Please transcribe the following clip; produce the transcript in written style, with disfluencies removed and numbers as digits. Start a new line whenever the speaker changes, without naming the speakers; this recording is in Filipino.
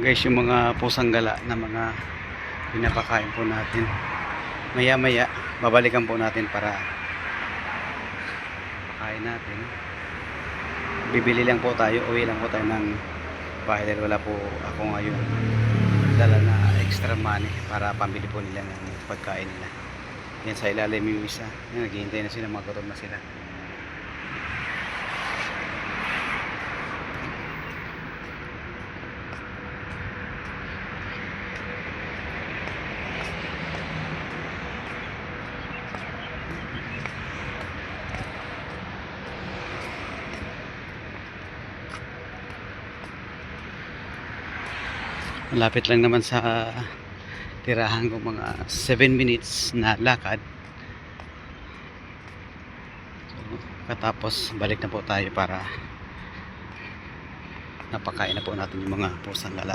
Guys, yung mga pusang gala na mga pinapakain po natin, maya maya babalikan po natin para pakain natin. Bibili lang po tayo, uwi lang po tayo ng bahay dahil wala po ako ngayon dala na extra money para pambili po nila ng pagkain nila. Yan sa ilalim yung isa, yan, naghihintay na sila, mga gutom na sila. Malapit lang naman sa tirahan ko, mga 7 minutes na lakad. So, katapos balik na po tayo para napakain na po natin yung mga pusang gala.